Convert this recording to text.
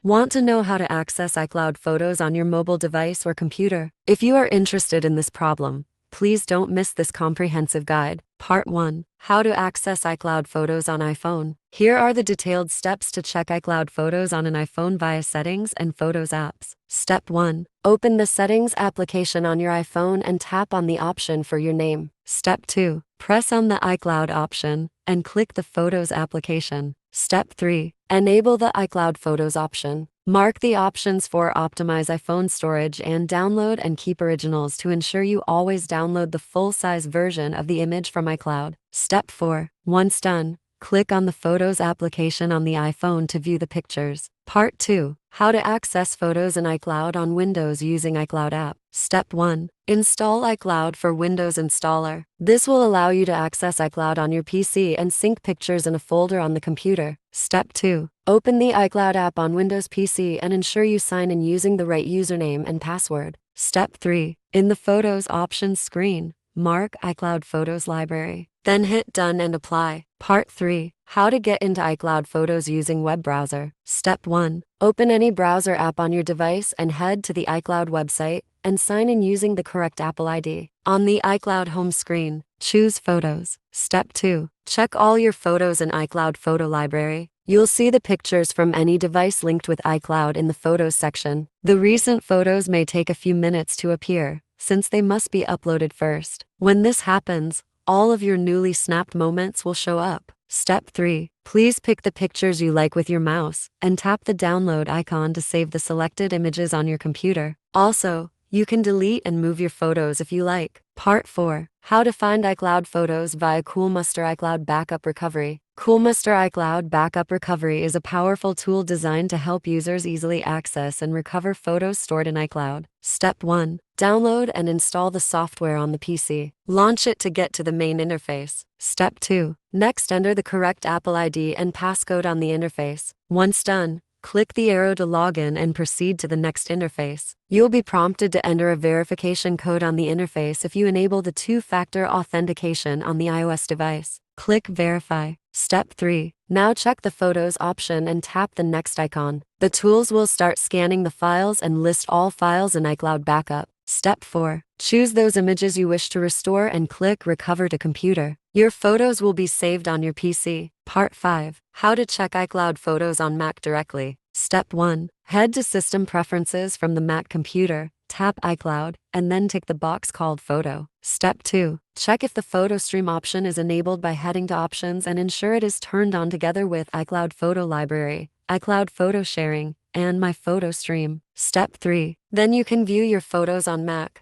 Want to know how to access iCloud Photos on your mobile device or computer? If you are interested in this problem, please don't miss this comprehensive guide. Part 1. How to access iCloud Photos on iPhone. Here are the detailed steps to check iCloud Photos on an iPhone via Settings and Photos apps. Step 1. Open the Settings application on your iPhone and tap on the option for your name. Step 2. Press on the iCloud option and click the Photos application. Step 3. Enable the iCloud Photos option. Mark the options for optimize iPhone storage and download and keep originals to ensure you always download the full-size version of the image from iCloud. Step 4. Once done, click on the Photos application on the iPhone to view the pictures. Part 2. How to access photos in iCloud on Windows using iCloud app. Step 1. Install iCloud for Windows Installer. This will allow you to access iCloud on your PC and sync pictures in a folder on the computer. Step 2. Open the iCloud app on Windows PC and ensure you sign in using the right username and password. Step 3. In the Photos options screen, mark iCloud Photos Library. Then hit Done and Apply. Part 3. How to get into iCloud Photos using web browser. Step 1. Open any browser app on your device and head to the iCloud website and sign in using the correct Apple ID. On the iCloud home screen, choose Photos. Step 2. Check all your photos in iCloud Photo Library. You'll see the pictures from any device linked with iCloud in the Photos section. The recent photos may take a few minutes to appear, since they must be uploaded first. When this happens, all of your newly snapped moments will show up. Step 3. Please pick the pictures you like with your mouse and tap the download icon to save the selected images on your computer. Also, you can delete and move your photos if you like. Part 4. How to find iCloud Photos via Coolmuster iCloud Backup Recovery. Coolmuster iCloud Backup Recovery is a powerful tool designed to help users easily access and recover photos stored in iCloud. Step 1. Download and install the software on the PC. Launch it to get to the main interface. Step 2. Next, enter the correct Apple ID and passcode on the interface. Once done, click the arrow to log in and proceed to the next interface. You'll be prompted to enter a verification code on the interface if you enable the two-factor authentication on the iOS device. Click Verify. Step 3. Now check the Photos option and tap the next icon. The tools will start scanning the files and list all files in iCloud Backup. Step 4. Choose those images you wish to restore and click Recover to Computer. Your photos will be saved on your PC. Part 5. How to check iCloud Photos on Mac directly. Step 1. Head to System Preferences from the Mac computer, tap iCloud, and then tick the box called Photo. Step 2. Check if the photo stream option is enabled by heading to Options and ensure it is turned on together with iCloud Photo Library, iCloud Photo Sharing, and My Photo Stream. Step 3. Then you can view your photos on Mac.